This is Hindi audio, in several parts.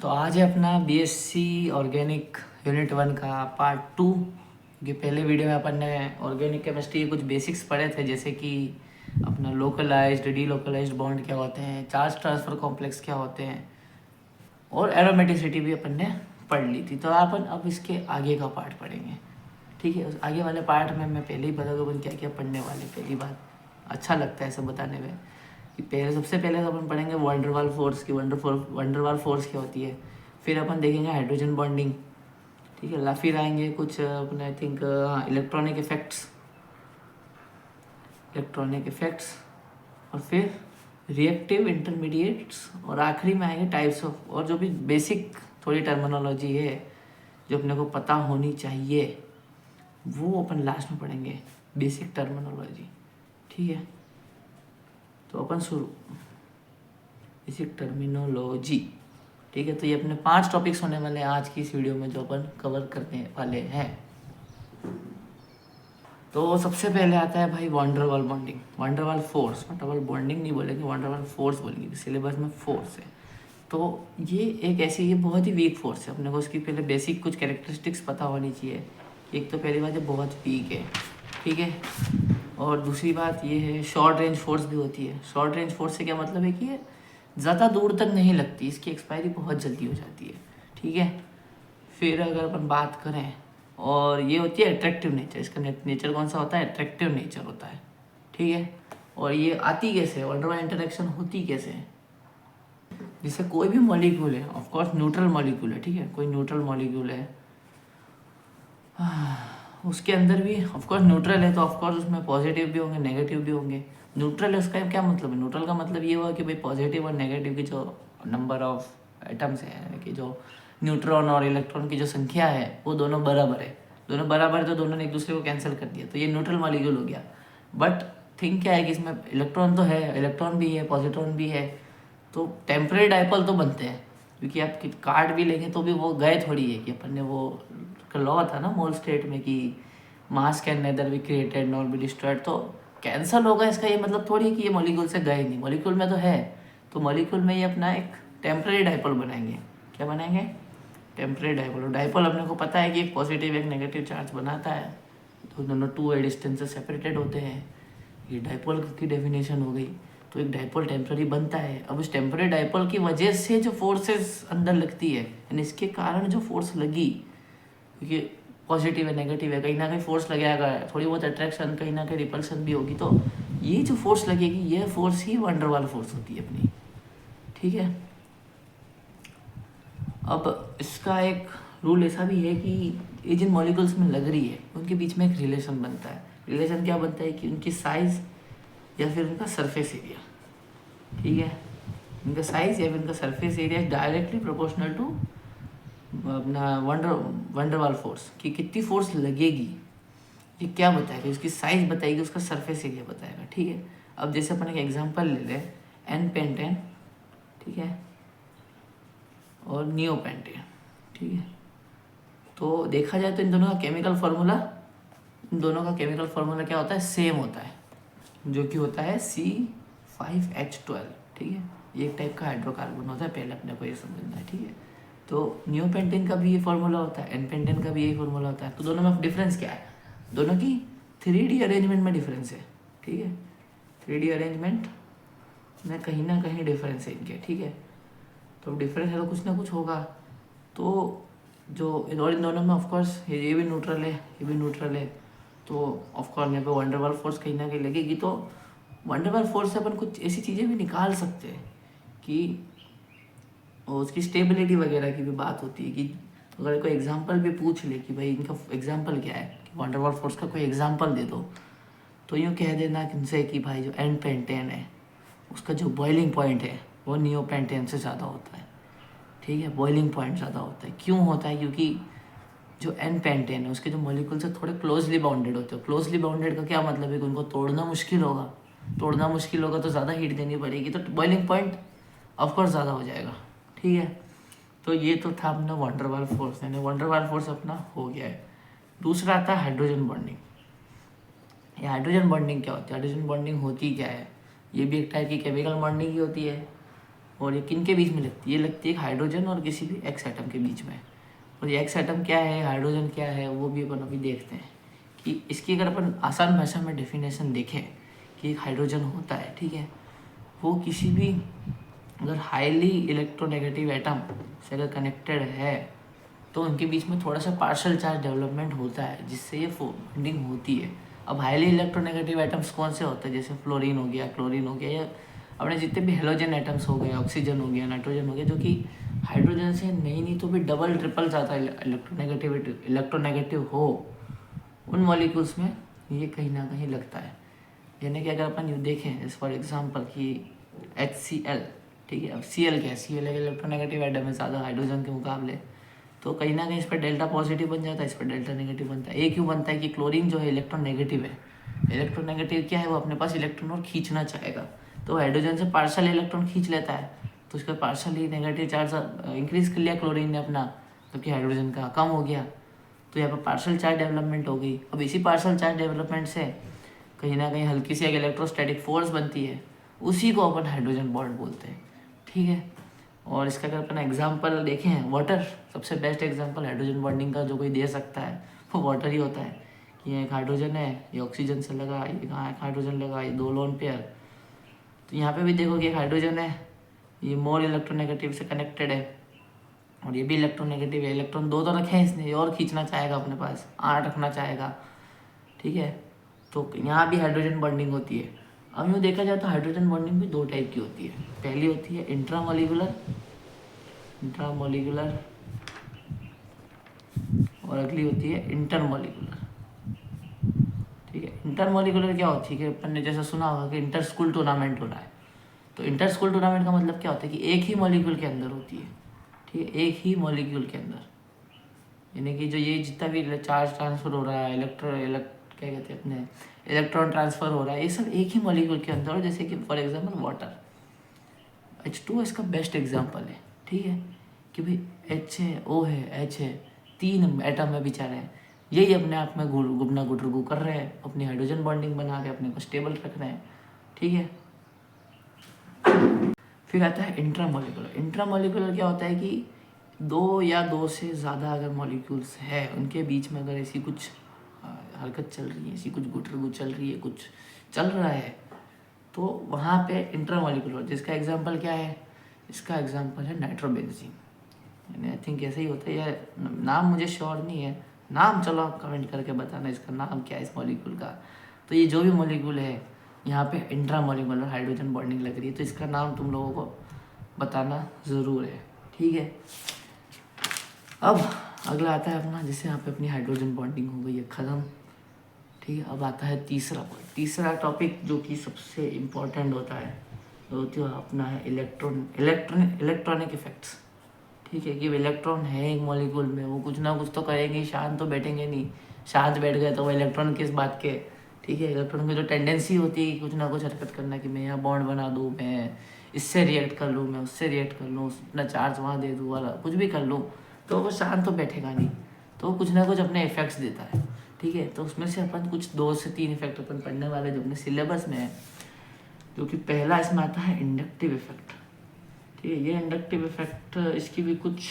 तो आज है अपना बीएससी ऑर्गेनिक यूनिट 1 का पार्ट 2। क्योंकि पहले वीडियो में अपन ने ऑर्गेनिक केमिस्ट्री के कुछ बेसिक्स पढ़े थे, जैसे कि अपना लोकलाइज्ड डी लोकलाइज्ड बॉन्ड क्या होते हैं, चार्ज ट्रांसफ़र कॉम्प्लेक्स क्या होते हैं, और एरोमेटिसिटी भी अपन ने पढ़ ली थी। तो अपन अब इसके आगे का पार्ट पढ़ेंगे। ठीक है, उस आगे वाले पार्ट में मैं पहले ही बता दूँ अपन क्या क्या पढ़ने वाले। पहली बात, अच्छा लगता है सब बताने में कि सबसे पहले तो अपन पढ़ेंगे वंडरवाल फोर्स की। वंडरवाल फोर्स क्या होती है। फिर अपन देखेंगे हाइड्रोजन बॉन्डिंग। ठीक है, फिर आएंगे कुछ अपने आई थिंक इलेक्ट्रॉनिक इफेक्ट्स, और फिर रिएक्टिव इंटरमीडिएट्स, और आखिरी में आएंगे टाइप्स ऑफ, और जो भी बेसिक थोड़ी टर्मिनोलॉजी है जो अपने को पता होनी चाहिए वो अपन लास्ट में पढ़ेंगे, बेसिक टर्मिनोलॉजी। ठीक है, तो अपन शुरू बेसिक टर्मिनोलॉजी। ठीक है, तो ये अपने 5 टॉपिक्स होने वाले हैं आज की इस वीडियो में जो अपन कवर करने वाले हैं। तो सबसे पहले आता है भाई van der Waals bonding, van der Waals force. Van der Waals bonding नहीं बोलेंगे, वंडरवाल फोर्स बोलेंगे, सिलेबस में फोर्स है। तो ये एक ऐसी, ये बहुत ही वीक फोर्स है। अपने को उसकी पहले बेसिक कुछ कैरेक्टरिस्टिक्स पता होनी चाहिए। एक तो पहली बात है बहुत वीक है, ठीक है। और दूसरी बात ये है शॉर्ट रेंज फोर्स भी होती है। शॉर्ट रेंज फोर्स से क्या मतलब है कि ये ज़्यादा दूर तक नहीं लगती, इसकी एक्सपायरी बहुत जल्दी हो जाती है, ठीक है। फिर अगर अपन बात करें, और ये होती है अट्रैक्टिव नेचर। इसका नेचर कौन सा होता है, अट्रैक्टिव नेचर होता है, ठीक है। और ये आती कैसे, वंडरवाल इंटरेक्शन होती कैसे है, जैसे कोई भी मॉलिक्यूल है, ऑफकोर्स न्यूट्रल मॉलिक्यूल है, ठीक है, कोई न्यूट्रल मॉलिक्यूल है, उसके अंदर भी ऑफकोर्स न्यूट्रल है, तो ऑफकोर्स उसमें पॉजिटिव भी होंगे नेगेटिव भी होंगे। न्यूट्रल है उसका क्या मतलब है, न्यूट्रल का मतलब ये हुआ कि भाई पॉजिटिव और नेगेटिव की जो नंबर ऑफ एटम्स है, कि जो न्यूट्रॉन और इलेक्ट्रॉन की जो संख्या है वो दोनों बराबर है। दोनों बराबर है तो दोनों ने एक दूसरे को कैंसिल कर दिया, तो ये न्यूट्रल मॉलिक्यूल हो गया। बट थिंक क्या है कि इसमें इलेक्ट्रॉन तो है, इलेक्ट्रॉन भी है, पॉजिट्रॉन भी है, तो टेम्परेरी डाइपोल तो बनते हैं। क्योंकि आप कार्ड भी लेंगे तो भी वो गए थोड़ी है, कि अपन ने वो लॉ था ना मोल स्टेट में कि मास can nether be created nor be destroyed, तो कैंसल होगा। इसका ये मतलब थोड़ी कि ये मॉलिक्यूल से गए नहीं, मॉलिक्यूल में तो है। तो मॉलिक्यूल में ये अपना एक टेम्परेरी डाइपोल बनाएंगे। क्या बनाएंगे, टेम्परेरी डाइपोल। और डाइपोल अपने को पता है कि एक पॉजिटिव एक नेगेटिव चार्ज बनाता है, तो दोनों 2a डिस्टेंस से सेपरेटेड होते हैं। ये डाइपोल की डेफिनेशन हो गई। तो एक डाइपोल टेम्पररी बनता है। अब उस टेम्पररी डाइपोल की वजह से जो फोर्सेस अंदर लगती है, यानी इसके कारण जो फोर्स लगी, क्योंकि पॉजिटिव है नेगेटिव है, कहीं ना कहीं फोर्स लगेगा, थोड़ी बहुत अट्रैक्शन कहीं ना कहीं रिपल्सन भी होगी, तो ये जो फोर्स लगेगी ये फोर्स ही वंडरवाल फोर्स होती है अपनी, ठीक है। अब इसका एक रूल ऐसा भी है कि ये जिन मॉलिक्यूल्स में लग रही है उनके बीच में एक रिलेशन बनता है। रिलेशन क्या बनता है कि उनकी साइज या फिर उनका सरफेस एरिया, ठीक है, उनका साइज या फिर उनका surface area directly proportional to अपना वंडरवाल फोर्स, कि कितनी फोर्स लगेगी ये क्या बताएगा, उसकी साइज बताएगी, उसका सरफेस एरिया बताएगा, ठीक है। अब जैसे अपन एक एग्जांपल ले लें, N-पेंटेन, ठीक है, और नियोपेंटेन, ठीक है। तो देखा जाए तो इन दोनों का केमिकल फार्मूला क्या होता है, सेम होता है, जो कि होता है C5H12, ठीक है। ये एक टाइप का हाइड्रोकार्बन होता है, पहले अपने को ये समझना है, ठीक है। तो नियोपेंटेन का भी ये फार्मूला होता है, N-पेंटेन का भी यही फार्मूला होता है। तो दोनों में डिफरेंस क्या है, दोनों की 3D अरेंजमेंट में डिफरेंस है, ठीक है। 3D अरेंजमेंट में कहीं ना कहीं डिफरेंस है इनके, ठीक है। तो डिफरेंस है तो कुछ ना कुछ होगा। तो जो और इन दोनों में ऑफकोर्स ये भी न्यूट्रल है, ये भी न्यूट्रल है, तो ऑफकोर्स यहाँ पे वंडरवाल फोर्स कहीं ना कहीं लगेगी। तो वंडरवाल फोर्स से अपन कुछ ऐसी चीज़ें भी निकाल सकते हैं कि उसकी स्टेबिलिटी वगैरह की भी बात होती है, कि अगर कोई एग्जांपल भी पूछ ले कि भाई इनका एग्जांपल क्या है, कि वंडरवाल फोर्स का कोई एग्जांपल दे दो, तो यूँ कह देना किनसे कि भाई जो N-पेंटेन है उसका जो बॉइलिंग पॉइंट है वो नियोपेंटेन से ज़्यादा होता है, ठीक है। बॉइलिंग पॉइंट ज़्यादा होता है, क्यों होता है, क्योंकि जो N-पेंटेन है उसके जो मॉलिक्यूल से थोड़े क्लोजली बाउंडेड होते हैं। क्लोजली बाउंडेड का क्या मतलब है कि उनको तोड़ना मुश्किल होगा, तो ज़्यादा हीट देनी पड़ेगी, तो बॉइलिंग पॉइंट ऑफकोर्स ज़्यादा हो जाएगा, ठीक है। तो ये तो था अपना वंडरवाल फोर्स, यानी वंडरवाल फोर्स अपना हो गया है। दूसरा आता है हाइड्रोजन बॉन्डिंग। ये हाइड्रोजन बॉन्डिंग क्या होती है, हाइड्रोजन बॉन्डिंग होती क्या है, ये भी एक टाइप की केमिकल बॉन्डिंग ही होती है, और ये किन के बीच में लगती है? ये लगती है हाइड्रोजन और किसी भी एक्स एटम के बीच में। और ये एक्स एटम क्या है, हाइड्रोजन क्या है, वो भी अपन अभी देखते हैं कि इसकी अगर अपन आसान भाषा में डेफिनेशन देखें कि एक हाइड्रोजन होता है, ठीक है, वो किसी भी अगर हाईली इलेक्ट्रोनेगेटिव एटम से अगर कनेक्टेड है तो उनके बीच में थोड़ा सा पार्शियल चार्ज डेवलपमेंट होता है जिससे ये बॉन्डिंग होती है। अब हाईली इलेक्ट्रोनेगेटिव एटम्स कौन से होते हैं? जैसे फ्लोरीन हो गया, क्लोरीन हो गया, या अपने जितने भी हेलोजन एटम्स हो गए, ऑक्सीजन हो गया, नाइट्रोजन हो गया, जो कि हाइड्रोजन से नहीं तो भी डबल ट्रिपल ज़्यादा इलेक्ट्रोनेगेटिव हो, उन मॉलिक्यूल्स में ये कहीं ना कहीं लगता है। यानी कि अगर अपन ये देखें इस फॉर एग्जांपल कि HCl, ठीक है, अब Cl क्या है? Cl एक इलेक्ट्रोनेगेटिव एटम है ज़्यादा हाइड्रोजन के मुकाबले, तो कहीं ना कहीं इस पर डेल्टा पॉजिटिव बन जाता है, इस पर डेल्टा नेगेटिव बनता है। ये क्यों बनता है कि क्लोरीन जो है इलेक्ट्रॉन नेगेटिव है। इलेक्ट्रॉन नेगेटिव क्या है? वो अपने पास इलेक्ट्रॉन और खींचना चाहेगा, तो हाइड्रोजन से पार्शल इलेक्ट्रॉन खींच लेता है, तो उसका पार्शली नेगेटिव चार्ज इंक्रीज कर लिया क्लोरीन ने अपना, जबकि हाइड्रोजन का कम हो गया, तो यहाँ पर पार्शल चार्ज डेवलपमेंट हो गई। अब इसी पार्शल चार्ज डेवलपमेंट से कहीं ना कहीं हल्की सी एक इलेक्ट्रोस्टैटिक फोर्स बनती है, उसी को अपन हाइड्रोजन बॉन्ड बोलते हैं, ठीक है। और इसका अगर अपन एग्जांपल देखें, वाटर सबसे बेस्ट एग्जांपल हाइड्रोजन बॉन्डिंग का जो कोई दे सकता है वो वाटर ही होता है कि एक हाइड्रोजन है, ये ऑक्सीजन से लगा, ये कहाँ एक हाइड्रोजन लगा, ये दो लोन पेयर, तो यहाँ पे भी देखो कि एक हाइड्रोजन है, ये मोर इलेक्ट्रोनेगेटिव से कनेक्टेड है, और ये भी इलेक्ट्रोनेगेटिव है। इलेक्ट्रॉन दो तो रखे हैं इसने, और खींचना चाहेगा अपने पास, 8 रखना चाहेगा, ठीक है, तो यहाँ भी हाइड्रोजन बॉन्डिंग होती है। अब यूँ देखा जाए तो हाइड्रोजन बॉन्डिंग भी दो टाइप की होती है। पहली होती है इंट्रामोलिकुलर, और अगली होती है इंटरमोलिकुलर, ठीक है। इंटरमोलिकुलर क्या होती है कि अपन ने जैसा सुना होगा कि इंटर स्कूल टूर्नामेंट हो रहा है, तो इंटर स्कूल टूर्नामेंट का मतलब क्या होता है कि एक ही मॉलिक्यूल के अंदर होती है, ठीक है, एक ही मॉलिक्यूल के अंदर, यानी कि जो ये जितना भी चार्ज ट्रांसफर हो रहा है, क्या कहते हैं अपने इलेक्ट्रॉन ट्रांसफर हो रहा है, ये सब एक ही मॉलिक्यूल के अंदर हो। जैसे कि फॉर एग्जांपल वाटर, H2 इसका बेस्ट एग्जांपल है, ठीक है, कि भाई H है, O है, H है, 3 एटम है बेचारे हैं, यही अपने आप में गुबना गुटरगु कर रहे हैं, अपनी हाइड्रोजन बॉन्डिंग बना के अपने को स्टेबल रख रहे हैं, ठीक है। फिर आता है इंट्रामोलिकुलर। इंट्रामोलिकुलर क्या होता है कि दो या दो से ज़्यादा अगर मॉलिक्यूल्स है, उनके बीच में अगर ऐसी कुछ हरकत चल रही है, ऐसी कुछ गुटरगु चल रही है, कुछ चल रहा है, तो वहाँ पे इंट्रामोलिकुलर, जिसका एग्जांपल क्या है? इसका एग्जांपल है नाइट्रोबेंजीन, यानी आई थिंक ऐसे ही होता है, या नाम मुझे श्योर नहीं है, नाम चलो आप कमेंट करके बताना इसका नाम क्या है इस मॉलिक्यूल का। तो ये जो भी मॉलिक्यूल है यहाँ पे इंट्रामोलिकुलर हाइड्रोजन बॉन्डिंग लग रही है, तो इसका नाम तुम लोगों को बताना ज़रूर है, ठीक है। अब अगला आता है अपना, जैसे यहाँ पे अपनी हाइड्रोजन बॉन्डिंग हो गई है ख़त्म, ठीक है। अब आता है तीसरा टॉपिक जो कि सबसे इम्पोर्टेंट होता है, जो अपना है इलेक्ट्रॉनिक इफेक्ट्स, ठीक है, कि इलेक्ट्रॉन है एक मॉलिक्यूल में, वो कुछ ना कुछ तो करेंगे, शांत तो बैठेंगे नहीं, शांत बैठ गए तो वो इलेक्ट्रॉन किस बात के, ठीक है। इलेक्ट्रॉन की जो टेंडेंसी होती है कि कुछ ना कुछ हरकत करना, कि मैं यहाँ बॉन्ड बना दूँ, मैं इससे रिएक्ट कर लूँ, मैं उससे रिएक्ट कर लूँ, अपना चार्ज वहाँ दे दूँ, वाला कुछ भी कर लूँ, तो वो शांत तो बैठेगा नहीं, तो कुछ ना कुछ अपने इफेक्ट्स देता है, ठीक है। तो उसमें से अपन कुछ 2 से 3 इफेक्ट अपन पढ़ने वाले जो अपने सिलेबस में है, जो कि पहला इसमें आता है इंडक्टिव इफेक्ट, ठीक है। ये इंडक्टिव इफेक्ट, इसकी भी कुछ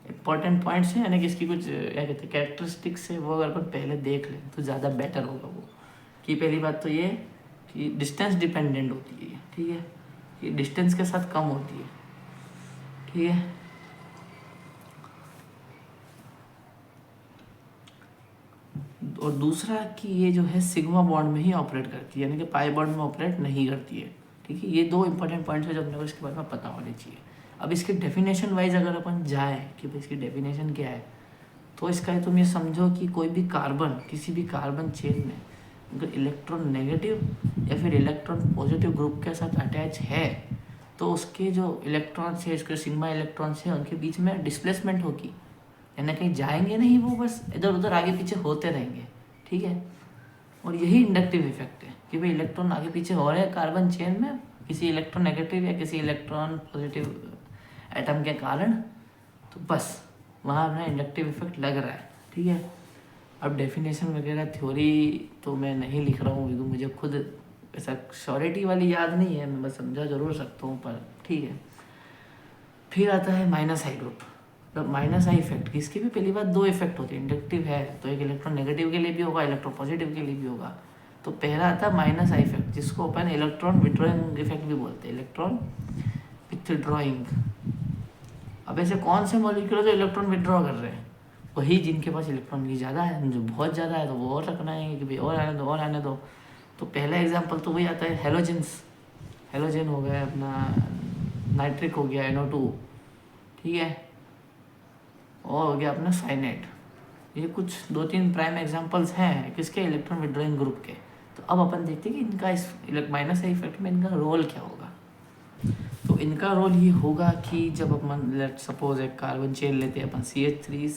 इंपॉर्टेंट पॉइंट्स हैं, यानी कि इसकी कुछ क्या कहते हैं कैरेक्टरिस्टिक्स है, वो अगर अपन पहले देख लें तो ज़्यादा बेटर होगा। वो कि पहली बात तो ये कि डिस्टेंस डिपेंडेंट होती है, ठीक है, कि डिस्टेंस के साथ कम होती है, ठीक है। और दूसरा कि ये जो है सिग्मा बॉन्ड में ही ऑपरेट करती है, यानी कि पाई बॉन्ड में ऑपरेट नहीं करती है, ठीक है। ये 2 इंपॉर्टेंट पॉइंट्स है जो अपने को इसके बारे में पता होने चाहिए। अब इसके डेफिनेशन वाइज अगर अपन जाए कि भाई इसकी डेफिनेशन क्या है, तो इसका तुम ये समझो कि कोई भी कार्बन, किसी भी कार्बन चेन में अगर इलेक्ट्रॉन नेगेटिव या फिर इलेक्ट्रॉन पॉजिटिव ग्रुप के साथ अटैच है, तो उसके जो इलेक्ट्रॉन्स है, उसके सिग्मा इलेक्ट्रॉन्स है, उनके बीच में डिस्प्लेसमेंट होगी, यानी कहीं जाएंगे नहीं, वो बस इधर उधर आगे पीछे होते रहेंगे, ठीक है। और यही इंडक्टिव इफेक्ट है कि भाई इलेक्ट्रॉन आगे पीछे हो रहे हैं कार्बन चेन में, किसी इलेक्ट्रॉन नेगेटिव या किसी इलेक्ट्रॉन पॉजिटिव एटम के कारण, तो बस वहाँ अपना इंडक्टिव इफेक्ट लग रहा है, ठीक है। अब डेफिनेशन वगैरह थ्योरी तो मैं नहीं लिख रहा हूँ, मुझे खुद ऐसा श्योरिटी वाली याद नहीं है, मैं बस समझा जरूर सकता हूँ, पर ठीक है। फिर आता है माइनस आई ग्रुप। मतलब माइनस आई इफेक्ट, इसकी भी पहली बात दो इफेक्ट होते हैं, इंडक्टिव है तो एक इलेक्ट्रॉन नेगेटिव के लिए भी होगा, इलेक्ट्रॉन पॉजिटिव के लिए भी होगा। तो पहला आता है माइनस आई इफेक्ट, जिसको अपन इलेक्ट्रॉन विड्रॉइंग इफेक्ट भी बोलते हैं, इलेक्ट्रॉन विथड्रॉइंग। अब ऐसे कौन से मॉलिक्यूल जो इलेक्ट्रॉन विड्रॉ कर रहे हैं? वही जिनके पास इलेक्ट्रॉन की ज़्यादा है, जो बहुत ज़्यादा है तो वो और रखना है कि भाई और आने दो और आने दो। तो पहला एग्जाम्पल तो वही आता है हेलोजेंस। हेलोजन हो गया अपना, नाइट्रिक हो गया NO2, ठीक है, और हो गया अपना साइनाइड। ये कुछ 2-3 प्राइम एग्जांपल्स हैं किसके, इलेक्ट्रॉन विड्रॉइंग ग्रुप के। तो अब अपन देखते हैं कि इनका इस माइनस आई इफेक्ट में इनका रोल क्या होगा। तो इनका रोल ये होगा कि जब अपन लेट सपोज एक कार्बन चेन लेते हैं अपन CH3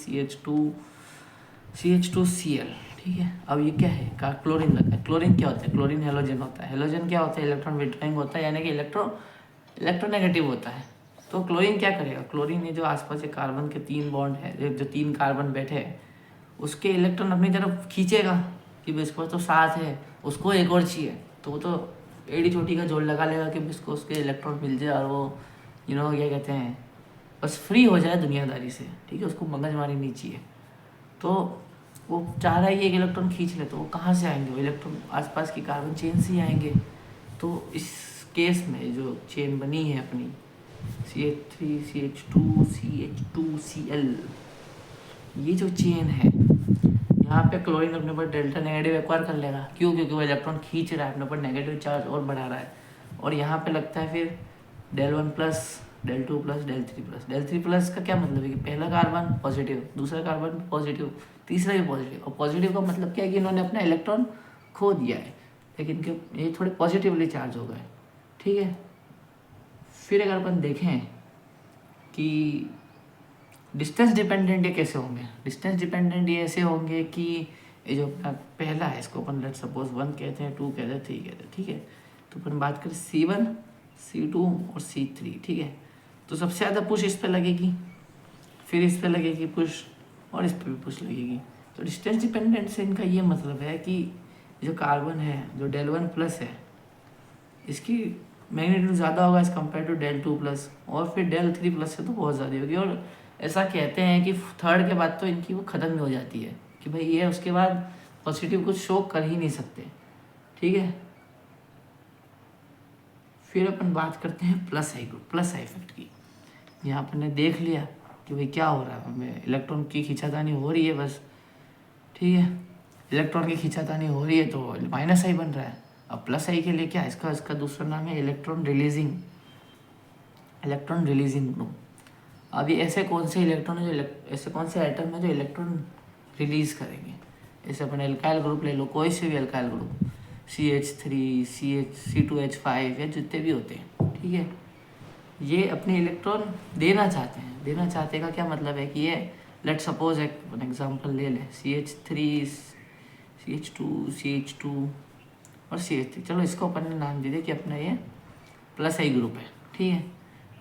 CH2Cl, ठीक है। अब ये क्या है, क्लोरीन लगा है। क्लोरीन क्या होता है? क्लोरीन हेलोजन होता है। हेलोजन क्या होता है? इलेक्ट्रॉन विड्रॉइंग होता है, यानी कि इलेक्ट्रोनेगेटिव होता है। तो क्लोरीन क्या करेगा? क्लोरीन ये जो आसपास के कार्बन के 3 बॉन्ड है, जो 3 कार्बन बैठे हैं, उसके इलेक्ट्रॉन अपनी तरफ खींचेगा कि भाई इसको तो 7 है, उसको एक और चाहिए, तो वो तो एड़ी छोटी का जोड़ लगा लेगा कि इसको उसके इलेक्ट्रॉन मिल जाए और वो क्या कहते हैं, बस फ्री हो जाए दुनियादारी से, ठीक है, उसको मगजमारी नहीं चाहिए। तो वो चाह रहा है कि एक इलेक्ट्रॉन खींच ले, तो वो कहाँ से आएंगे? वो इलेक्ट्रॉन आसपास की कार्बन चेन से ही आएंगे। तो इस केस में जो चेन बनी है अपनी CH3 CH2 CH2Cl, ये जो चेन है, यहाँ पे क्लोरीन अपने ऊपर डेल्टा नेगेटिव एक्वायर कर लेगा। क्यों? क्योंकि वो इलेक्ट्रॉन खींच रहा है, अपने ऊपर नेगेटिव चार्ज और बढ़ा रहा है। और यहाँ पे लगता है फिर del1+, del2+, del3+। del3+ का क्या मतलब है कि पहला कार्बन पॉजिटिव, दूसरा कार्बन पॉजिटिव, तीसरा भी पॉजिटिव। और पॉजिटिव का मतलब क्या है कि इन्होंने अपना इलेक्ट्रॉन खो दिया है, लेकिन ये थोड़े पॉजिटिवली चार्ज हो गए, ठीक है। फिर अगर अपन देखें कि डिस्टेंस डिपेंडेंट ये कैसे होंगे, डिस्टेंस डिपेंडेंट ये ऐसे होंगे कि ये जो अपना पहला है, इसको अपन लेट सपोज 1 कहते हैं, 2 कहते हैं, 3 कहते हैं, ठीक है। तो अपन बात करें C1 C2 और C3, ठीक है। तो सबसे ज़्यादा पुश इस पर लगेगी, फिर इस पर लगेगी पुश, और इस पर भी पुश लगेगी। तो डिस्टेंस डिपेंडेंट से इनका ये मतलब है कि जो कार्बन है, जो del1+ है, इसकी मैग्नीट्यूड ज़्यादा होगा एज कम्पेयर टू del2+, और फिर del3+ से तो बहुत ज़्यादा होगी। और ऐसा कहते हैं कि थर्ड के बाद तो इनकी वो ख़त्म ही हो जाती है कि भाई ये उसके बाद पॉजिटिव कुछ शो कर ही नहीं सकते, ठीक है। फिर अपन बात करते हैं plus I group, plus I effect की। यहाँ अपन ने देख लिया कि भाई क्या हो रहा है, हमें इलेक्ट्रॉन की खींचातानी हो रही है बस, ठीक है। इलेक्ट्रॉन की खींचातानी हो रही है तो माइनस आई बन रहा है। अब प्लस आई के लिए क्या, इसका दूसरा नाम है इलेक्ट्रॉन रिलीजिंग ग्रुप। अब ये ऐसे कौन से इलेक्ट्रॉन है जो ऐसे कौन से एटम है जो इलेक्ट्रॉन रिलीज करेंगे। जैसे अपन एल्काइल ग्रुप ले लो, कोई से भी एल्काइल ग्रुप, CH3 C2H5 या जितने भी होते हैं, ठीक है, ये अपने इलेक्ट्रॉन देना चाहते हैं। देना चाहते का क्या मतलब है कि ये लेट सपोज एक एग्जांपल ले लें, CH3 CH2 CH2 और CH3, चलो इसको अपन ने नाम दे दिया कि अपना ये प्लस आई ग्रुप है, ठीक है।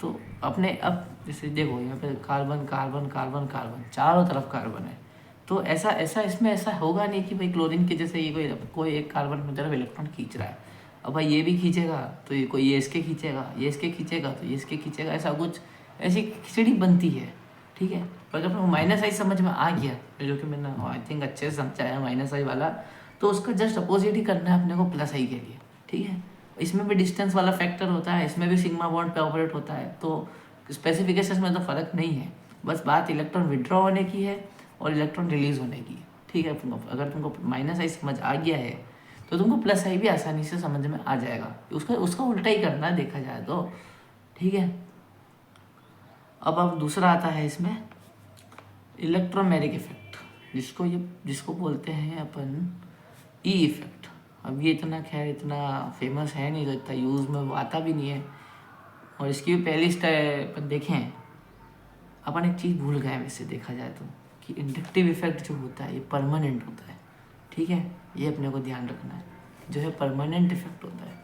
तो अपने अब जैसे देखो यहाँ पे कार्बन कार्बन कार्बन कार्बन, चारों तरफ कार्बन है। तो ऐसा इसमें ऐसा होगा नहीं कि भाई क्लोरीन के जैसे ये कोई एक कार्बन की तरफ इलेक्ट्रॉन खींच रहा है, अब भाई ये भी खींचेगा तो ये कोई ये इसके खींचेगा, ये इसके खींचेगा तो ये इसके खींचेगा, ऐसा कुछ ऐसी खिचड़ी बनती है, ठीक है। पर जब माइनस आई समझ में आ गया, जो कि मैंने आई थिंक अच्छे से समझाया माइनस आई वाला, तो उसका जस्ट अपोजिट ही करना है अपने को प्लस आई के लिए, ठीक है। इसमें भी डिस्टेंस वाला फैक्टर होता है, इसमें भी सिग्मा बॉन्ड पे ऑपरेट होता है, तो स्पेसिफिकेशन में तो फ़र्क नहीं है, बस बात इलेक्ट्रॉन विड्रॉ होने की है और इलेक्ट्रॉन रिलीज होने की, ठीक है। अगर तुमको माइनस आई समझ आ गया है तो तुमको प्लस आई भी आसानी से समझ में आ जाएगा। उसका उल्टा ही करना है देखा जाए तो, ठीक है। अब दूसरा आता है इसमें इलेक्ट्रोमेरिक इफेक्ट, जिसको बोलते हैं अपन ई इफेक्ट। अब ये इतना फेमस है नहीं, तो इतना यूज़ में वो आता भी नहीं है। और इसकी भी पहली अपन देखें, अपन एक चीज़ भूल गए वैसे देखा जाए तो, कि इंडक्टिव इफेक्ट जो होता है ये परमानेंट होता है, ठीक है। ये अपने को ध्यान रखना है, जो है परमानेंट इफेक्ट होता है।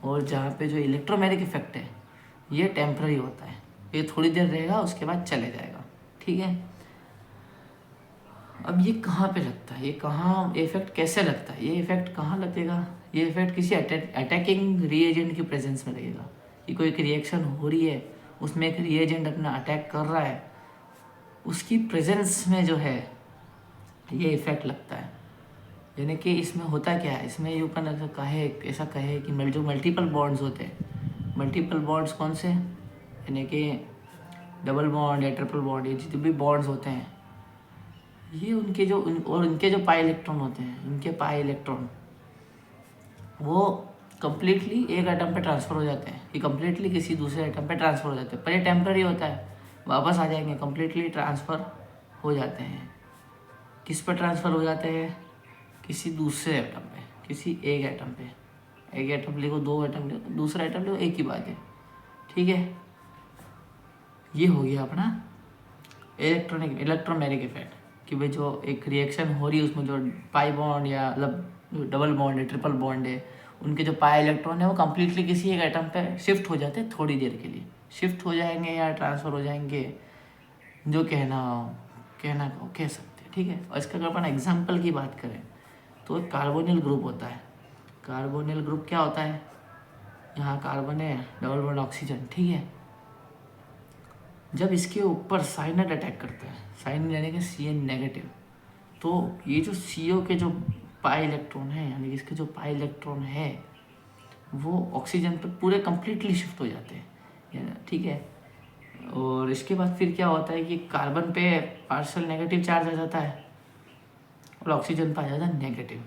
और जहाँ पे जो इलेक्ट्रोमैग्नेटिक इफेक्ट है ये टेम्पररी होता है, ये थोड़ी देर रहेगा उसके बाद चले जाएगा, ठीक है। अब ये कहाँ पे लगता है, ये कहाँ इफेक्ट कैसे लगता है, ये इफेक्ट कहाँ लगेगा, ये इफेक्ट किसी अटैकिंग रिएजेंट की प्रेजेंस में लगेगा कि कोई एक रिएक्शन हो रही है उसमें एक रिएजेंट अपना अटैक कर रहा है, उसकी प्रेजेंस में जो है ये इफेक्ट लगता है। यानी कि इसमें होता क्या है, इसमें ये ऊपर ऐसा कहे कि जो मल्टीपल बॉन्ड्स होते हैं, मल्टीपल बॉन्ड्स कौन से, यानी कि डबल बॉन्ड या ट्रिपल बॉन्ड, ये जितने भी बॉन्ड्स होते हैं, ये उनके जो पाई इलेक्ट्रॉन होते हैं, इनके पाई इलेक्ट्रॉन वो कम्प्लीटली एक एटम पे ट्रांसफ़र हो जाते हैं, ये कम्प्लीटली किसी दूसरे एटम पे ट्रांसफ़र हो जाते हैं, पर ये टेम्पररी होता है, वापस आ जाएंगे, कम्प्लीटली ट्रांसफ़र हो जाते हैं। किस पर ट्रांसफ़र हो जाते हैं, किसी दूसरे एटम पे, किसी एक एटम पे, एक एटम लिखो, दो एटम लिखो, दूसरा एटम लिखो, एक ही बात है, ठीक है। ये हो गया अपना इलेक्ट्रोमैग्नेटिक इफेक्ट, कि भाई जो एक रिएक्शन हो रही है उसमें जो पाई बॉन्ड या मतलब डबल बॉन्ड है, ट्रिपल बॉन्ड है, उनके जो पाई इलेक्ट्रॉन है वो कम्प्लीटली किसी एक एटम पे शिफ्ट हो जाते हैं, थोड़ी देर के लिए शिफ्ट हो जाएंगे या ट्रांसफ़र हो जाएंगे, जो कह सकते हैं, ठीक है। और इसका अगर अपन एग्जाम्पल की बात करें तो एक कार्बोनिल ग्रुप होता है। कार्बोनिल ग्रुप क्या होता है, यहाँ कार्बन है, डबल बॉन्ड ऑक्सीजन, ठीक है। जब इसके ऊपर साइनाइड अटैक करता है, साइनाइड यानी कि Cn नेगेटिव, तो ये जो CO के जो पाई इलेक्ट्रॉन है, यानी कि इसके जो पाई इलेक्ट्रॉन है वो ऑक्सीजन पर पूरे कम्प्लीटली शिफ्ट हो जाते हैं, ठीक है। और इसके बाद फिर क्या होता है कि कार्बन पे पार्शियल नेगेटिव चार्ज आ जाता है और ऑक्सीजन पर आ जाता है नेगेटिव,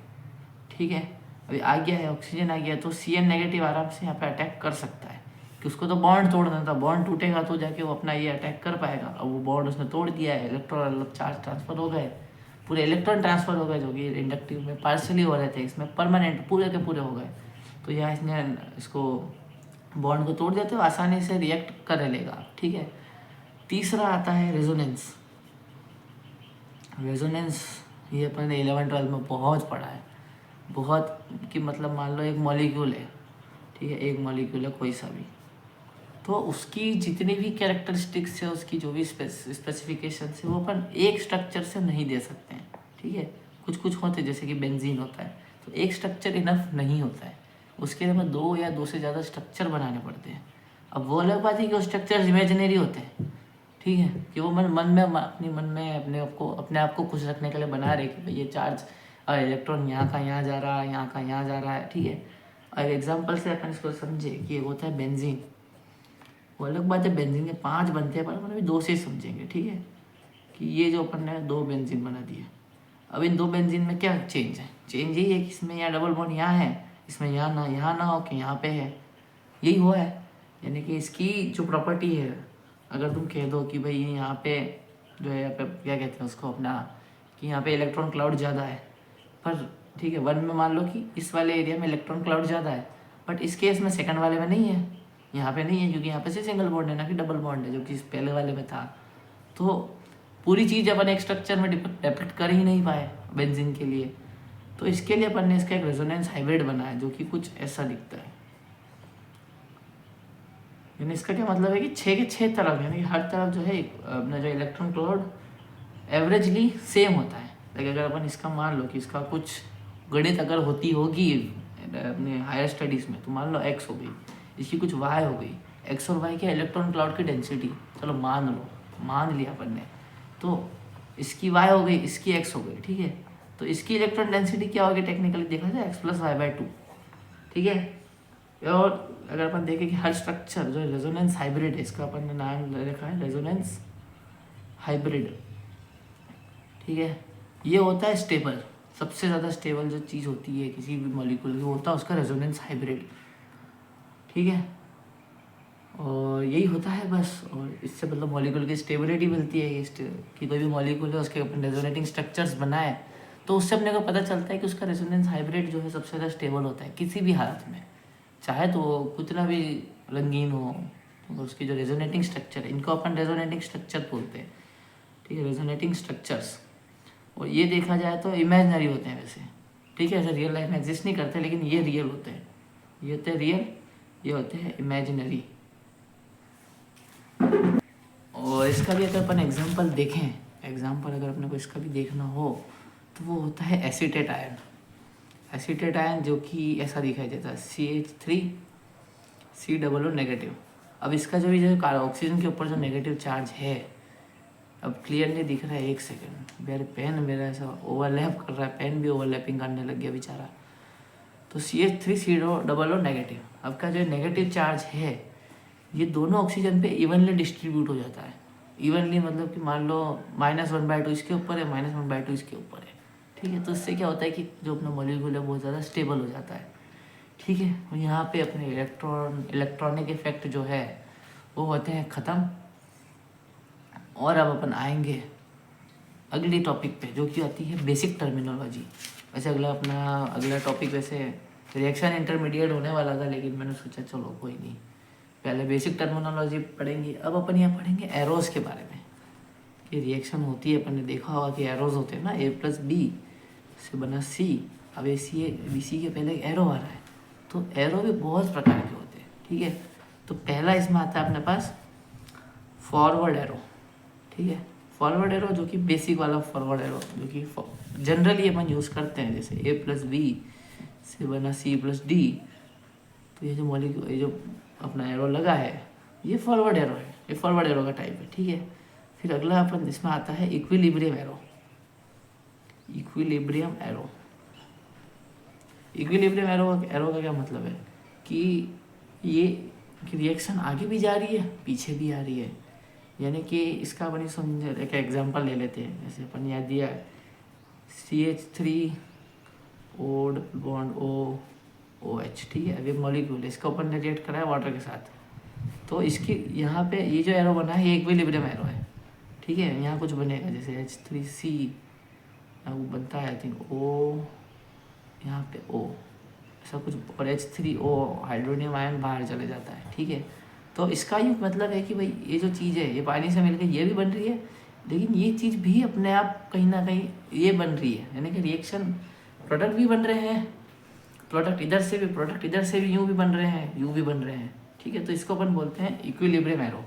ठीक है। अभी आ गया है, ऑक्सीजन आ गया, तो Cn नेगेटिव आराम से यहाँ पे अटैक कर सकता है, कि उसको तो बॉन्ड तोड़ना था, बॉन्ड टूटेगा तो जाके वो अपना ये अटैक कर पाएगा। अब वो बॉन्ड उसने तोड़ दिया है, इलेक्ट्रॉन चार्ज ट्रांसफर हो गए, पूरे इलेक्ट्रॉन ट्रांसफर हो गए, जो कि इंडक्टिव में पार्शियली हो रहे थे, इसमें परमानेंट पूरे के पूरे हो गए। तो यहाँ इसने इसको बॉन्ड को तोड़ देते हो, आसानी से रिएक्ट कर लेगा, ठीक है। तीसरा आता है रेजोनेंस। रेजोनेंस ये अपन ने 11-12 में बहुत पढ़ा है, बहुत, कि मतलब मान लो एक मॉलिक्यूल है, ठीक है, एक मॉलिक्यूल है कोई सा भी, तो उसकी जितनी भी कैरेक्टरिस्टिक्स है, उसकी जो भी स्पेसिफिकेशन है, वो अपन एक स्ट्रक्चर से नहीं दे सकते हैं, ठीक है। कुछ कुछ होते हैं, जैसे कि बेंजीन होता है, तो एक स्ट्रक्चर इनफ नहीं होता है, उसके लिए हमें 2 या 2 से ज़्यादा स्ट्रक्चर बनाने पड़ते हैं। अब वो अलग बात है कि वो स्ट्रक्चर इमेजिनरी होते हैं, ठीक है, कि वो मन में अपने आप को खुश रखने के लिए बना रहे कि भाई ये चार्ज इलेक्ट्रॉन यहाँ का यहाँ जा रहा है, यहाँ का यहाँ जा रहा है, ठीक है। और एग्जाम्पल से अपन इसको समझे कि एक होता है बेंजीन, वो अलग बात है, बेंजीन के 5 बनते हैं, पर अपन अभी 2 से ही समझेंगे, ठीक है, कि ये जो अपन ने 2 बेंजीन बना दिए। अब इन 2 बेंजीन में क्या चेंज है, चेंज यही है कि इसमें यहाँ डबल बॉन्ड यहाँ है, इसमें यहाँ ना हो कि यहाँ पे है, यही हुआ है। यानी कि इसकी जो प्रॉपर्टी है, अगर तुम कह दो कि भाई यहाँ पे जो है, यहाँ पे क्या कहते हैं उसको अपना, कि यहाँ पे इलेक्ट्रॉन क्लाउड ज़्यादा है, पर ठीक है 1 में मान लो कि इस वाले एरिया में इलेक्ट्रॉन क्लाउड ज़्यादा है, बट इस केस में सेकंड वाले में नहीं है, यहाँ पे नहीं है, क्योंकि यहाँ पे से सिंगल बॉन्ड है ना कि डबल बॉन्ड है, जो कि इस पहले वाले में था। तो पूरी चीज़ अपन एक स्ट्रक्चर में डिपिक्ट कर ही नहीं पाए बेंजीन के लिए, तो इसके लिए अपन ने इसका एक रेजोनेंस हाइब्रिड बनाया, जो कि कुछ ऐसा दिखता है। यानी इसका क्या मतलब है कि 6 के 6 तरफ, यानी हर तरफ जो है अपना जो इलेक्ट्रॉन क्लाउड एवरेजली सेम होता है। लेकिन अगर अपन इसका मान लो कि इसका कुछ गणित अगर होती होगी अपने हायर स्टडीज़ में, तो मान लो x हो गई, इसकी कुछ y हो गई, x और y के इलेक्ट्रॉन क्लाउड की डेंसिटी, चलो मान लिया अपन ने, तो इसकी y हो गई, इसकी x हो गई, ठीक है। तो इसकी इलेक्ट्रॉन डेंसिटी क्या होगी, टेक्निकली देखा जाए x + y/2, ठीक है। और अगर अपन देखें कि हर स्ट्रक्चर जो रेजोनेंस हाइब्रिड है, इसका अपन ने नाम रखा है रेजोनेंस हाइब्रिड, ठीक है। ये होता है स्टेबल, सबसे ज़्यादा स्टेबल जो चीज़ होती है किसी भी मॉलिक्यूल की, होता है उसका रेजोनेंस हाइब्रिड, ठीक है। और यही होता है बस, और इससे मतलब मॉलिक्यूल की स्टेबिलिटी मिलती है, कि कोई भी मॉलिक्यूल है उसके अपन रेजोनेटिंग स्ट्रक्चर्स बनाए, तो उससे अपने को पता चलता है कि उसका रेजोनेंस हाइब्रिड जो है सबसे ज़्यादा स्टेबल होता है किसी भी हालत में, चाहे तो कितना भी रंगीन हो, तो उसकी जो रेजोनेटिंग स्ट्रक्चर है, इनको अपन रेजोनेटिंग स्ट्रक्चर बोलते हैं, ठीक है, रेजोनेटिंग स्ट्रक्चर्स। और ये देखा जाए तो इमेजिनरी होते हैं वैसे, ठीक है, ऐसे रियल लाइफ में एग्जिस्ट नहीं करते, लेकिन ये रियल होते हैं, ये होते हैं रियल, ये होते हैं इमेजिनरी। और इसका भी अगर अपन एग्जांपल देखें, अगर अपने को इसका भी देखना हो, तो वो होता है एसीटेट आयन। एसीटेट आयन जो कि ऐसा दिखाई देता है CH3 COO नेगेटिव। अब इसका जो ऑक्सीजन के ऊपर जो नेगेटिव चार्ज है, अब क्लियरली दिख रहा है, एक सेकेंड, मेरे पेन मेरा ऐसा ओवरलैप कर रहा है, पेन भी ओवरलैपिंग करने लग गया बेचारा। तो CH3CO नेगेटिव, अब का जो नेगेटिव चार्ज है ये दोनों ऑक्सीजन पे इवनली डिस्ट्रीब्यूट हो जाता है। इवनली मतलब कि मान लो -1/2 इसके ऊपर है, -1/2 इसके ऊपर है, ठीक है। तो इससे क्या होता है कि जो अपना मॉलिक्यूल है बहुत ज़्यादा स्टेबल हो जाता है, ठीक है। और यहाँ पे अपने इलेक्ट्रॉनिक इफेक्ट जो है वो होते हैं ख़त्म। और अब अपन आएंगे अगली टॉपिक पे, जो कि आती है बेसिक टर्मिनोलॉजी। वैसे अगला टॉपिक वैसे रिएक्शन इंटरमीडिएट होने वाला था, लेकिन मैंने सोचा चलो कोई नहीं, पहले बेसिक टर्मिनोलॉजी पढ़ेंगे। अब अपन यहाँ पढ़ेंगे एरोस के बारे में, कि रिएक्शन होती है, अपन ने देखा होगा कि एरोस होते हैं ना, A+B से बना C, अब BC के पहले एरो आ रहा है। तो एरो भी बहुत प्रकार के होते हैं, ठीक है। तो पहला इसमें आता है अपने पास फॉरवर्ड एरो, ठीक है। फॉरवर्ड एरो जो कि बेसिक वाला फॉरवर्ड एरो, जो कि जनरली अपन यूज़ करते हैं, जैसे A+B से बना C+D। तो ये जो मॉलिक्यूल, ये जो अपना एरो लगा है, ये फॉरवर्ड एरो है, ये फॉरवर्ड एरो का टाइप है, ठीक है। फिर अगला अपन इसमें आता है equilibrium arrow. Equilibrium arrow, equilibrium arrow का क्या मतलब है कि ये रिएक्शन आगे भी जा रही है, पीछे भी आ रही है। यानी कि इसका अपन समझ एक एग्जांपल ले लेते हैं, जैसे अपन याद दिया है CH3 ओड बॉन्ड OH, ठीक है। अब ये मॉलिक्यूल, इसका अपन ने रिएक्ट करा है वाटर के साथ, तो इसकी यहाँ पे ये जो एरो बना है ये इक्विलिब्रियम एरो है, ठीक है। यहाँ कुछ बनेगा जैसे H3C वो बनता है आई थिंक O, यहाँ पे O ऐसा कुछ, और H3O हाइड्रोनियम आयन बाहर चले जाता है, ठीक है। तो इसका ये मतलब है कि भाई ये जो चीज़ है ये पानी से मिलकर ये भी बन रही है, लेकिन ये चीज़ भी अपने आप कहीं ना कहीं ये बन रही है, यानी कि रिएक्शन प्रोडक्ट भी बन रहे हैं, प्रोडक्ट इधर से भी यूँ भी बन रहे हैं, यूँ भी बन रहे हैं, ठीक है। तो इसको अपन बोलते हैं इक्विलिब्रियम एरो,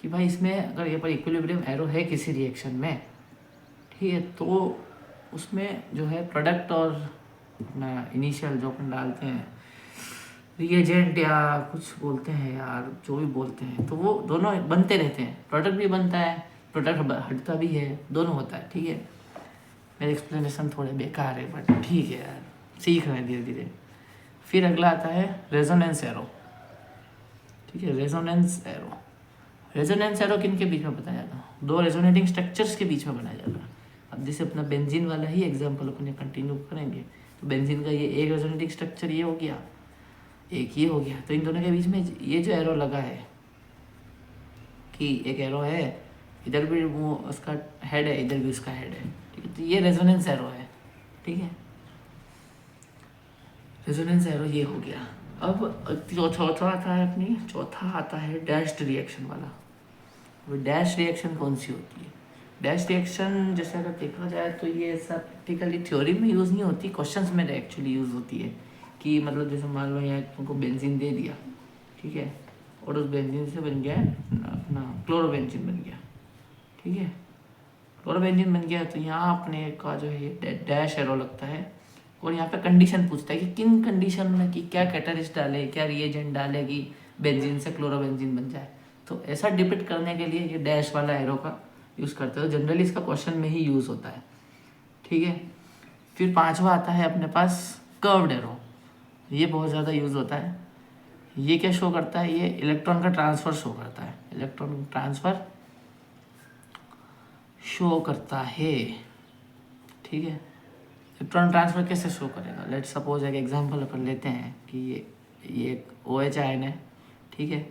कि भाई इसमें अगर ये पर इक्विलिब्रियम एरो है किसी रिएक्शन में, ठीक है, तो उसमें जो है प्रोडक्ट और अपना इनिशियल जो अपन डालते हैं रिएजेंट या कुछ बोलते हैं यार, जो भी बोलते हैं, तो वो दोनों बनते रहते हैं, प्रोडक्ट भी बनता है, प्रोडक्ट हटता भी है, दोनों होता है, ठीक है। मेरे एक्सप्लेनेशन थोड़े बेकार है बट ठीक है यार, सीख रहे हैं धीरे धीरे। फिर अगला आता है रेजोनेंस एरो, ठीक है। रेजोनेंस एरो किन के बीच में बताया जाता है? दो रेजोनेटिंग स्ट्रक्चर्स के बीच में बनाया जाता है। अब जैसे अपना बेंजीन वाला ही एग्जाम्पल अपने कंटिन्यू करेंगे, तो बेंजीन का ये एक रेजोनेटिंग स्ट्रक्चर ये हो गया, एक ये हो गया, तो इन दोनों के बीच में ये जो एरो लगा है, कि एक एरो है, इधर भी वो उसका हेड है, इधर भी उसका हेड है, ठीक है। तो ये रेजोनेंस एरो है, ठीक है। रेजोनेंस एरो ये हो गया। अब चौथा आता है डैश्ड रिएक्शन वाला। वो डैश रिएक्शन कौन सी होती है? डैश रिएक्शन जैसे अगर देखा जाए तो ये ऐसा प्रैक्टिकली थ्योरी में यूज़ नहीं होती, क्वेश्चंस में एक्चुअली यूज़ होती है। कि मतलब जैसे मान लो यहाँ तुमको बेंजीन दे दिया, ठीक है, और उस बेंजीन से बन गया अपना क्लोरोबेंजीन बन गया, ठीक है। क्लोरोबेंजीन बन गया तो यहाँ अपने का जो है ये डैश एरो लगता है, और यहाँ पे कंडीशन पूछता है कि किन कंडीशन में, कि क्या कैटलिस्ट डाले, क्या रिएजेंट डाले कि बेंजीन से क्लोरोबेंजीन बन जाए। तो ऐसा डिपिक्ट करने के लिए ये डैश वाला एरो का यूज़ करते हो, जनरली इसका क्वेश्चन में ही यूज़ होता है, ठीक है। फिर पांचवा आता है अपने पास कर्व्ड एरो। ये बहुत ज़्यादा यूज़ होता है। ये क्या शो करता है? ये इलेक्ट्रॉन का ट्रांसफ़र शो करता है, इलेक्ट्रॉन ट्रांसफ़र शो करता है, ठीक है। इलेक्ट्रॉन ट्रांसफ़र कैसे शो करेगा? लेट सपोज एक एग्जांपल अपन लेते हैं कि ये एक OH आयन है, ठीक है,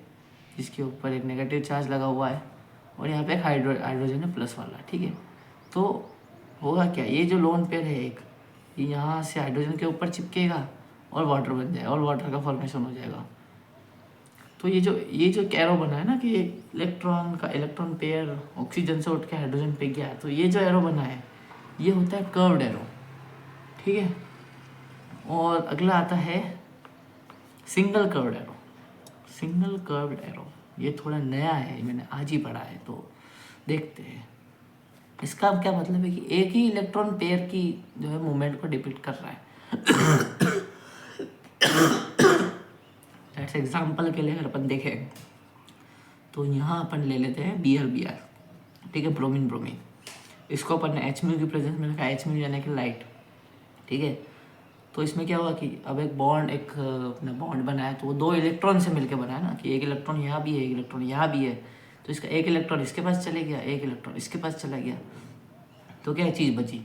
जिसके ऊपर एक नेगेटिव चार्ज लगा हुआ है, और यहाँ पे एक हाइड्रोजन है प्लस वाला, ठीक है। तो होगा क्या, ये जो लोन पेयर है एक, ये यहाँ से हाइड्रोजन के ऊपर चिपकेगा और वाटर बन जाएगा, और वाटर का फॉर्मेशन हो जाएगा। तो ये जो एरो बना है ना कि इलेक्ट्रॉन पेयर ऑक्सीजन से उठ के हाइड्रोजन पे गया, तो ये जो एरो बना है ये होता है कर्व्ड एरो, ठीक है। और अगला आता है single curved arrow. Single curved arrow ये थोड़ा नया है, मैंने आज ही पढ़ा है, तो देखते हैं इसका क्या मतलब है। कि एक ही इलेक्ट्रॉन पेयर की जो है मूवमेंट को डिपिक्ट कर रहा है। एग्जाम्पल के लिए अगर अपन देखें तो यहाँ अपन ले लेते हैं Br, ठीक है, ब्रोमीन। इसको अपन ने HMu की प्रेजेंस में रखा, HMu यानी कि लाइट, ठीक है। तो इसमें क्या हुआ कि अब एक अपना बॉन्ड बनाया, तो वो 2 इलेक्ट्रॉन से मिलकर बना है ना, कि एक इलेक्ट्रॉन यहाँ भी है, एक इलेक्ट्रॉन यहाँ भी है, तो इसका एक इलेक्ट्रॉन इसके पास चले गया, एक इलेक्ट्रॉन इसके पास चला गया, तो क्या चीज़ बची,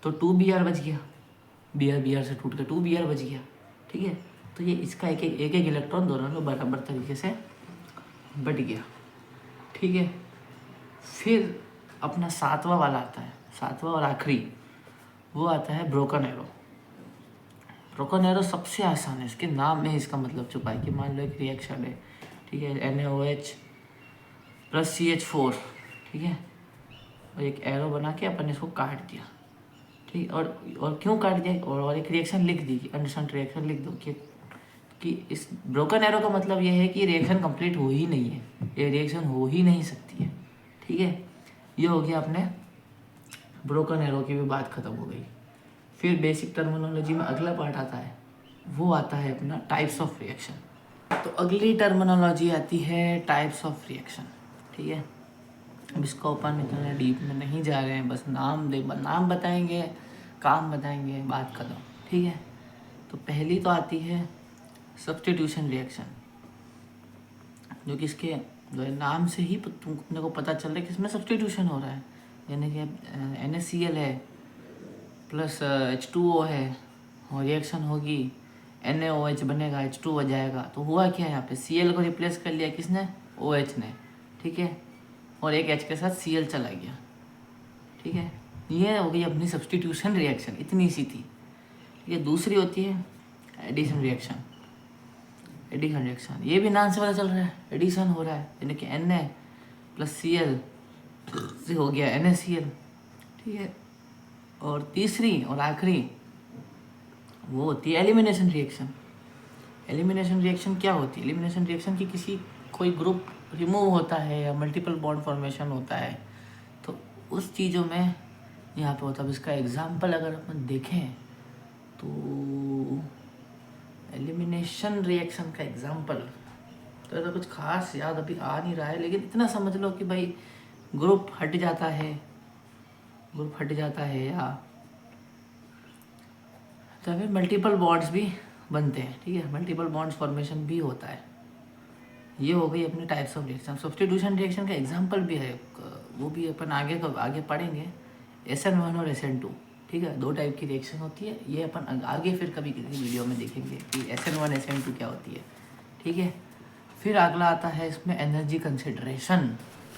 तो 2Br बच गया, Br से टूट के 2Br बच गया, ठीक है। तो ये इसका एक इलेक्ट्रॉन दोनों में बराबर तरीके से बट गया, ठीक है। फिर अपना 7वां वाला आता है, 7वां और आखिरी, वो आता है ब्रोकन एरो। ब्रोकन एरो सबसे आसान है, इसके नाम में इसका मतलब छुपा है कि मान लो एक रिएक्शन है, ठीक है, NaOH + CH4, ठीक है, और एक एरो बना के अपन इसको काट दिया, ठीक। और क्यों काट दिया, और एक रिएक्शन लिख दी, अंडरस्टैंड रिएक्शन लिख दो कि इस ब्रोकन एरो का मतलब ये है कि रिएक्शन कंप्लीट हो ही नहीं है, ये रिएक्शन हो ही नहीं सकती है, ठीक है। ये हो गया अपने ब्रोकन एरो की भी बात खत्म हो गई। फिर बेसिक टर्मिनोलॉजी में अगला पार्ट आता है, वो आता है अपना टाइप्स ऑफ रिएक्शन। तो अगली टर्मिनोलॉजी आती है टाइप्स ऑफ रिएक्शन, ठीक है। अब इसको अपन इतना डीप में नहीं जा रहे हैं, बस नाम बताएंगे, काम बताएंगे, बात खत्म, ठीक है। तो पहली तो आती है सब्स्टिट्यूशन रिएक्शन, जो कि इसके जो है नाम से ही तुमने को पता चल रहा है कि इसमें सब्स्टिट्यूशन हो रहा है, यानी कि NaCl है प्लस H2O है, और रिएक्शन होगी, NaOH बनेगा, H2 हो जाएगा। तो हुआ क्या यहाँ पे, Cl को रिप्लेस कर लिया किसने, OH ने, ठीक है, और एक H के साथ Cl चला गया, ठीक है। ये हो गई अपनी सब्स्टिट्यूशन रिएक्शन, इतनी सी थी। ये दूसरी होती है एडिशन रिएक्शन। ये भी नाम से पता चल रहा है, एडिशन हो रहा है, यानी कि Na + Cl से हो गया NaCl, ठीक है। और तीसरी और आखिरी वो होती है एलिमिनेशन रिएक्शन। एलिमिनेशन रिएक्शन क्या होती है, एलिमिनेशन रिएक्शन की कोई ग्रुप रिमूव होता है या मल्टीपल बॉन्ड फॉर्मेशन होता है, तो उस चीज़ों में यहाँ पे होता है। इसका एग्जांपल अगर अपन देखें तो एलिमिनेशन रिएक्शन का एग्जांपल तो ऐसा कुछ खास याद अभी आ नहीं रहा है, लेकिन इतना समझ लो कि भाई ग्रुप हट जाता है या तो फिर मल्टीपल बॉन्ड्स भी बनते हैं, ठीक है, मल्टीपल बॉन्ड्स फॉर्मेशन भी होता है। ये हो गई अपनी types of reaction. Substitution reaction का एग्जांपल भी है, वो भी अपन आगे पढ़ेंगे, SN1 और SN2, ठीक है, 2 टाइप की रिएक्शन होती है। ये अपन आगे फिर कभी किसी वीडियो में देखेंगे कि SN1 SN2 क्या होती है, ठीक है। फिर अगला आता है इसमें एनर्जी कंसिडरेशन।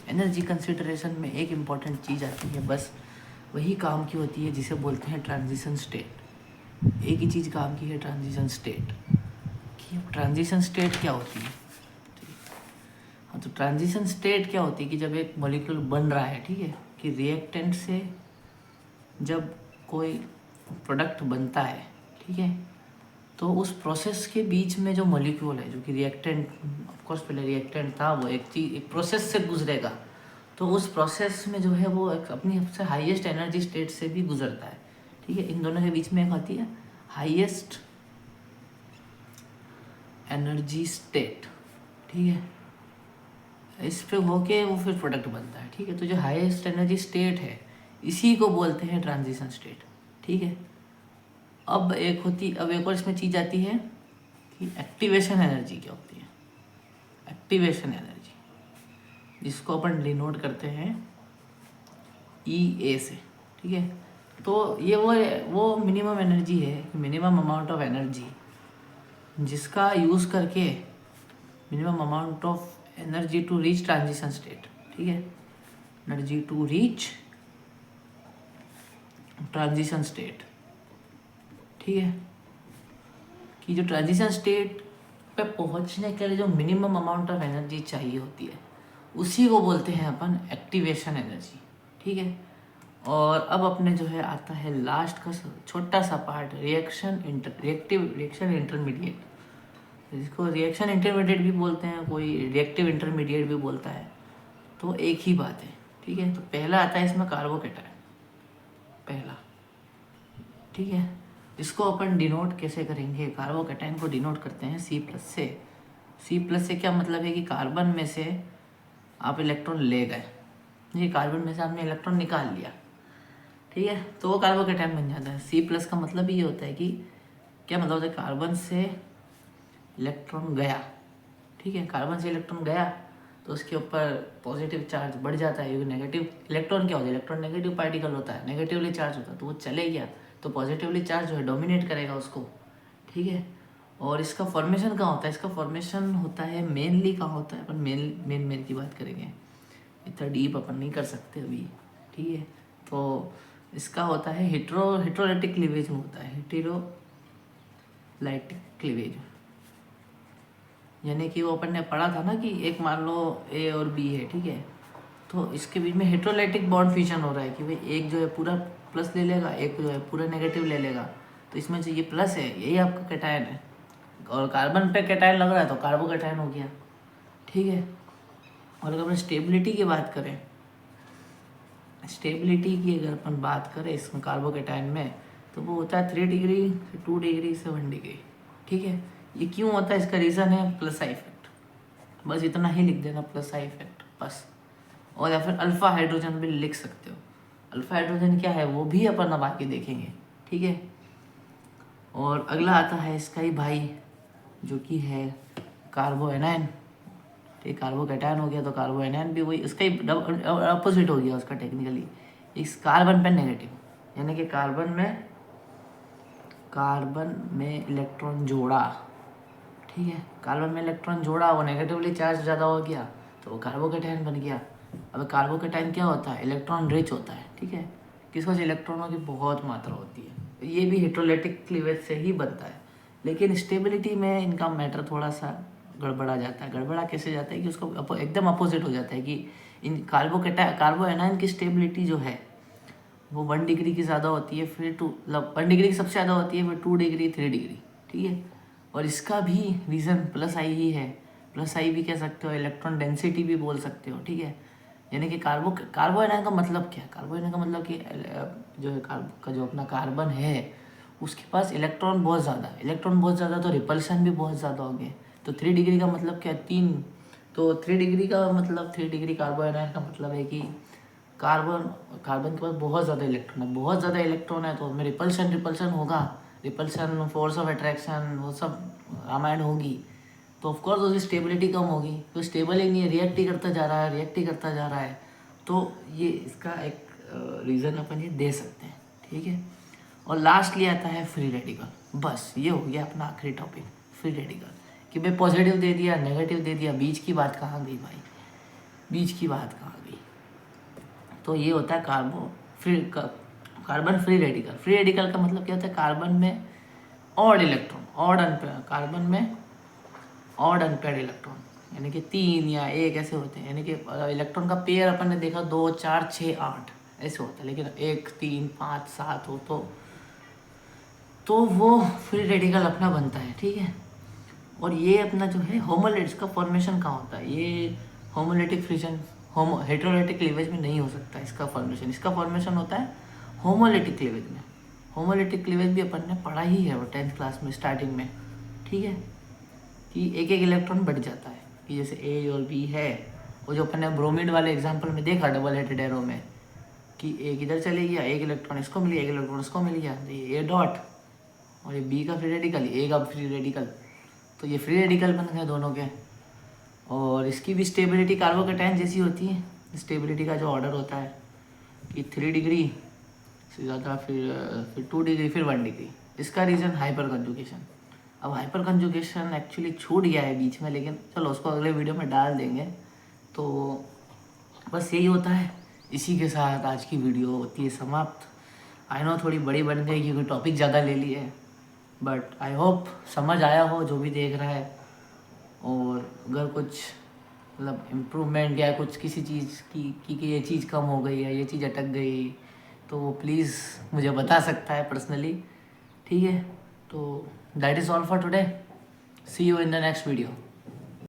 एनर्जी कंसिडरेशन में एक इम्पॉर्टेंट चीज़ आती है, बस वही काम की होती है जिसे बोलते हैं ट्रांजिशन स्टेट। एक ही चीज़ काम की है, ट्रांजिशन स्टेट। कि ट्रांजिशन स्टेट क्या होती है, हाँ, तो ट्रांजिशन स्टेट क्या होती है कि जब एक मॉलिक्यूल बन रहा है, ठीक है, कि रिएक्टेंट से जब कोई प्रोडक्ट बनता है, ठीक है, तो उस प्रोसेस के बीच में जो मॉलिक्यूल है, जो कि रिएक्टेंट, ऑफ कोर्स पहले रिएक्टेंट था, वो एक प्रोसेस से गुजरेगा, तो उस प्रोसेस में जो है वो अपनी सबसे हाईएस्ट एनर्जी स्टेट से भी गुजरता है, ठीक है। इन दोनों के बीच में एक आती है हाईएस्ट एनर्जी स्टेट, ठीक है, इस पे होके वो फिर प्रोडक्ट बनता है, ठीक है। तो जो हाईएस्ट एनर्जी स्टेट है इसी को बोलते हैं ट्रांजिशन स्टेट, ठीक है। अब एक और इसमें चीज़ आती है कि एक्टिवेशन एनर्जी क्या होती है। एक्टिवेशन एनर्जी जिसको अपन डिनोट करते हैं EA से, ठीक है। तो ये वो मिनिमम एनर्जी है, मिनिमम अमाउंट ऑफ एनर्जी जिसका यूज़ करके minimum amount of energy to reach transition state, ठीक है, energy to reach transition state, ठीक है, कि जो ट्रांजिशन स्टेट पे पहुंचने के लिए जो मिनिमम अमाउंट ऑफ एनर्जी चाहिए होती है उसी को बोलते हैं अपन एक्टिवेशन एनर्जी, ठीक है। और अब अपने जो है आता है लास्ट का छोटा सा पार्ट, रिएक्शन इंटरमीडिएट, जिसको रिएक्शन इंटरमीडिएट भी बोलते हैं, कोई रिएक्टिव इंटरमीडिएट भी बोलता है, तो एक ही बात है, ठीक है। तो पहला आता है इसमें कार्बोकेटायन, पहला, ठीक है। इसको अपन डिनोट कैसे करेंगे, कार्बोकेटायन को डिनोट करते हैं C+ से। C+ से क्या मतलब है कि कार्बन में से आप इलेक्ट्रॉन ले गए, ये कार्बन में से आपने इलेक्ट्रॉन निकाल लिया, ठीक है, तो वो कार्बोकेटायन बन जाता है। C+ का मतलब ये होता है कि क्या मतलब होता है, कार्बन से इलेक्ट्रॉन गया, ठीक है, कार्बन से इलेक्ट्रॉन गया तो उसके ऊपर पॉजिटिव चार्ज बढ़ जाता है, क्योंकि नेगेटिव इलेक्ट्रॉन क्या होता है, इलेक्ट्रॉन नेगेटिव पार्टिकल होता है, नेगेटिवली चार्ज होता है, तो वो चले गया तो पॉजिटिवली चार्ज जो है डोमिनेट करेगा उसको, ठीक है। और इसका फॉर्मेशन कहाँ होता है, इसका फॉर्मेशन होता है मेनली कहाँ होता है, अपन मेन की बात करेंगे, इतना डीप अपन नहीं कर सकते अभी, ठीक है। तो इसका होता है हेट्रोलाइटिक क्लीवेज में होता है, हेट्रोलाइटिक क्लीवेज, यानी कि वो अपन ने पढ़ा था ना कि एक मान लो A और B है, ठीक है, तो इसके बीच में हेट्रोलाइटिक बॉन्ड फ्यूजन हो रहा है कि भाई एक जो है पूरा प्लस ले लेगा, एक जो है पूरा नेगेटिव ले लेगा, तो इसमें जो ये प्लस है यही आपका कैटायन है, और कार्बन पे कैटायन लग रहा है तो कार्बोकैटायन हो गया, ठीक है। और अगर अपन स्टेबिलिटी की बात करें, स्टेबिलिटी की अगर अपन बात करें इसमें कार्बोकैटायन में, तो वो होता है 3 डिग्री से 2 डिग्री से 1 डिग्री, ठीक है। ये क्यों होता है, इसका रीज़न है प्लस आई इफेक्ट, बस इतना ही लिख देना, प्लस आई इफेक्ट बस। और या फिर अल्फ़ा हाइड्रोजन भी लिख सकते हो, अल्फ़ा हाइड्रोजन क्या है वो भी अपन अब आके देखेंगे, ठीक है। और अगला आता है इसका ही भाई जो कि है कार्बोएनायन, ठीक, कार्बोकैटायन हो गया तो कार्बोएनायन भी वही, इसका ही अपोजिट हो गया उसका टेक्निकली, इस कार्बन पे नेगेटिव, यानी कि कार्बन में इलेक्ट्रॉन जोड़ा, ठीक है, कार्बन में इलेक्ट्रॉन जोड़ा, वो नेगेटिवली चार्ज ज़्यादा हो गया तो वो कार्बोकैटायन बन गया। अब कार्बोकैटायन क्या होता है, इलेक्ट्रॉन रिच होता है, ठीक है, किसको इलेक्ट्रॉनों की बहुत मात्रा होती है, ये भी हेट्रोलाइटिक क्लीवेज से ही बनता है। लेकिन स्टेबिलिटी में इनका मैटर थोड़ा सा गड़बड़ा जाता है, गड़बड़ा कैसे जाता है कि उसको एकदम अपोजिट हो जाता है कि इन कार्बोएनायन की स्टेबिलिटी जो है वो 1 डिग्री की ज़्यादा होती है, फिर 1 डिग्री की सबसे ज़्यादा होती है, फिर 2 डिग्री 3 डिग्री, ठीक है। और इसका भी रीज़न प्लस आई ही है, प्लस आई भी कह सकते हो, इलेक्ट्रॉन डेंसिटी भी बोल सकते हो, ठीक है। यानी कि कार्बोएनायन का मतलब क्या है, कार्बोएनायन का मतलब कि जो है का जो अपना कार्बन है उसके पास इलेक्ट्रॉन बहुत ज़्यादा, तो रिपल्शन भी बहुत ज़्यादा हो गए। तो 3 डिग्री का मतलब क्या, 3, तो 3 डिग्री का मतलब 3 डिग्री कार्बोएनायन का मतलब है कि कार्बन के पास बहुत ज़्यादा इलेक्ट्रॉन है, तो उसमें रिपल्शन होगा, रिपल्शन, फोर्स ऑफ अट्रैक्शन, वो सब रामायण होगी, तो ऑफकोर्स उसकी स्टेबिलिटी कम होगी, तो स्टेबल ही नहीं है, रिएक्ट ही करता जा रहा है, तो ये इसका एक रीज़न अपन ये दे सकते हैं, ठीक है। और लास्टली आता है फ्री रेडिकल, बस ये हो गया अपना आखिरी टॉपिक, फ्री रेडिकल, कि भाई पॉजिटिव दे दिया, नेगेटिव दे दिया, बीच की बात कहाँ गई भाई, बीच की बात कहाँ गई। तो ये होता है carbon free radical. Free radical का मतलब क्या होता है, कार्बन में ऑड इलेक्ट्रॉन, कार्बन में ऑड अनपेयर्ड इलेक्ट्रॉन, यानी कि 3 या 1 ऐसे होते हैं, यानी कि इलेक्ट्रॉन का पेयर अपन ने देखा 2 4 6 8 ऐसे होता है, लेकिन 1 3 5 7 हो तो वो फ्री रेडिकल अपना बनता है, ठीक है। और ये अपना जो है होमोलेट्स का फॉर्मेशन कहाँ होता है, ये होमोलेटिक फ्यूजन हेट्रोलाइटिक क्लीवेज में नहीं हो सकता इसका फॉर्मेशन होता है होमोलेटिक क्लीवेज में। होमोलेटिक क्लीवेज भी अपन ने पढ़ा ही है वो 10th क्लास में स्टार्टिंग में, ठीक है, कि एक इलेक्ट्रॉन बढ़ जाता है, कि जैसे A और B है, वो जो अपन ने ब्रोमीड वाले एग्जाम्पल में देखा डबल हेडेड एरो में, कि एक इधर चले गया, एक इलेक्ट्रॉन इसको मिल गया, एक इलेक्ट्रॉन इसको मिल गया, तो ये A डॉट और ये B का फ्री रेडिकल, A का फ्री रेडिकल, तो ये फ्री रेडिकल बन गए दोनों के। और इसकी भी स्टेबिलिटी कार्बोकैटायन जैसी होती है, स्टेबिलिटी का जो ऑर्डर होता है कि 3 डिग्री से ज़्यादा, फिर 2 डिग्री, फिर 1 डिग्री। इसका रीज़न हाइपर कंजुगेशन। अब हाइपर कंजुगेशन एक्चुअली छूट गया है बीच में, लेकिन चलो उसको अगले वीडियो में डाल देंगे। तो बस यही होता है, इसी के साथ आज की वीडियो होती है समाप्त। आई नो थोड़ी बड़ी बन गई क्योंकि टॉपिक ज़्यादा ले लिए, बट आई होप समझ आया हो जो भी देख रहा है। और अगर कुछ मतलब इम्प्रूवमेंट या कुछ किसी चीज़ की कि ये चीज़ कम हो गई है, ये चीज़ अटक गई, तो वो प्लीज़ मुझे बता सकता है पर्सनली, ठीक है। तो that is all for today, see you in the next video.